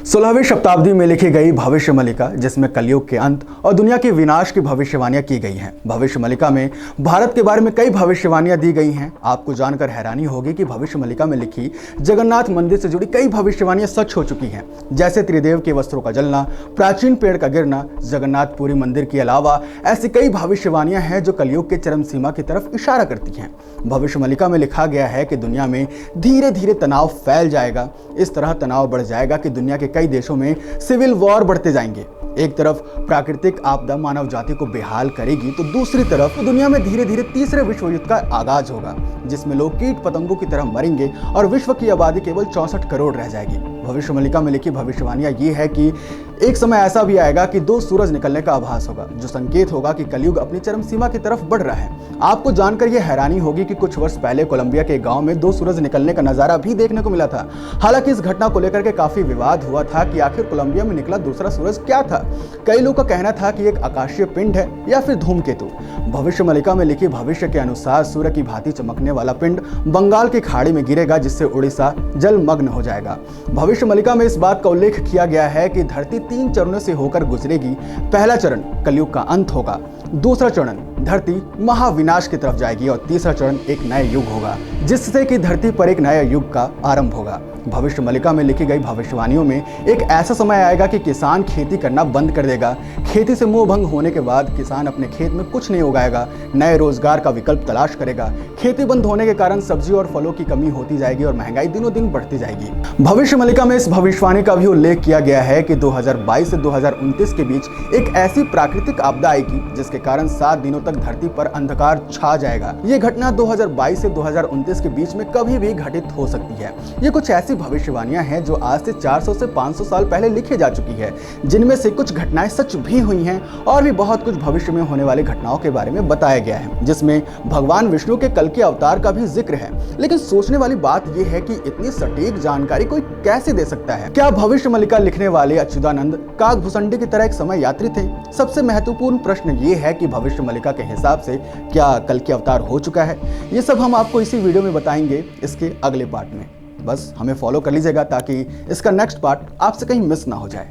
16वीं शताब्दी में लिखी गई भविष्य मलिका, जिसमें कलयुग के अंत और दुनिया के विनाश की भविष्यवाणियां की गई हैं। भविष्य मलिका में भारत के बारे में कई भविष्यवाणियां दी गई हैं। आपको जानकर हैरानी होगी कि भविष्य मलिका में लिखी जगन्नाथ मंदिर से जुड़ी कई भविष्यवाणियां सच हो चुकी हैं, जैसे त्रिदेव के वस्त्रों का जलना, प्राचीन पेड़ का गिरना, जगन्नाथपुरी मंदिर के अलावा ऐसी कई भविष्यवाणियां हैं जो कलयुग के चरम सीमा की तरफ इशारा करती हैं। भविष्य मलिका में लिखा गया है कि दुनिया में धीरे धीरे तनाव फैल जाएगा। इस तरह तनाव बढ़ जाएगा कि दुनिया के कई देशों में सिविल वॉर बढ़ते जाएंगे। एक तरफ प्राकृतिक आपदा मानव जाति को बेहाल करेगी, तो दूसरी तरफ दुनिया में धीरे धीरे तीसरे विश्व युद्ध का आगाज होगा, जिसमें लोग कीट पतंगों की तरह मरेंगे और विश्व की आबादी केवल 64 करोड़ रह जाएगी। भविष्य मलिका में लिखी भविष्यवाणियां ये है कि एक समय ऐसा भी आएगा कि 2 सूरज निकलने का आभास होगा, जो संकेत होगा कि कलयुग अपनी चरम सीमा की तरफ बढ़ रहा है। आपको जानकर यह हैरानी होगी कि कुछ वर्ष पहले कोलंबिया के गांव में 2 सूरज निकलने का नजारा भी देखने को मिला था। हालांकि इस घटना को लेकर के काफी विवाद हुआ था कि आखिर कोलंबिया में निकला दूसरा सूरज क्या था। कई लोगों का कहना था कि एक आकाशीय पिंड है या फिर धूमकेतु। भविष्य मलिका में लिखी भविष्य के अनुसार सूर्य की भांति चमकने वाला पिंड बंगाल की खाड़ी में गिरेगा, जिससे उड़ीसा जलमग्न हो जाएगा। भविष्य मलिका में इस बात का उल्लेख किया गया है कि धरती 3 चरणों से होकर गुजरेगी। पहला चरण कलयुग का अंत होगा, दूसरा चरण धरती महाविनाश की तरफ जाएगी और तीसरा चरण एक नए युग होगा, जिससे कि धरती पर एक नया युग का आरंभ होगा। भविष्य मलिका में लिखी गई भविष्यवाणियों में एक ऐसा समय आएगा कि किसान खेती करना बंद कर देगा। खेती से मोह भंग होने के बाद किसान अपने खेत में कुछ नहीं उगाएगा, नए रोजगार का विकल्प तलाश करेगा। खेती बंद होने के कारण सब्जी और फलों की कमी होती जाएगी और महंगाई दिनों दिन बढ़ती जाएगी। भविष्य मलिका में इस भविष्यवाणी का भी उल्लेख किया गया है कि 2022 से 2029 के बीच एक ऐसी प्राकृतिक आपदा आएगी जिसके कारण 7 दिनों तक धरती पर अंधकार छा जाएगा। ये घटना 2022 से 2029 के बीच में कभी भी घटित हो सकती है। ये कुछ ऐसी भविष्यवाणियां हैं जो आज से 400 से 500 साल पहले लिखी जा चुकी है, जिनमें से कुछ घटनाएं सच भी हुई हैं और भी बहुत कुछ भविष्य में होने वाली घटनाओं के बारे में बताया गया है, जिसमें भगवान विष्णु के कल के अवतार का भी जिक्र है। लेकिन सोचने वाली बात यह है कि इतनी सटीक जानकारी कोई कैसे दे सकता है? क्या भविष्य मलिका लिखने वाले अच्युतानंद काकभूषुंडी की तरह एक समय यात्री थे? सबसे महत्वपूर्ण प्रश्न ये है कि भविष्य मलिका के हिसाब से क्या कल के अवतार हो चुका है? ये सब हम आपको इसी वीडियो में बताएंगे इसके अगले पार्ट में। बस हमें फॉलो कर लीजिएगा ताकि इसका नेक्स्ट पार्ट आपसे कहीं मिस ना हो जाए।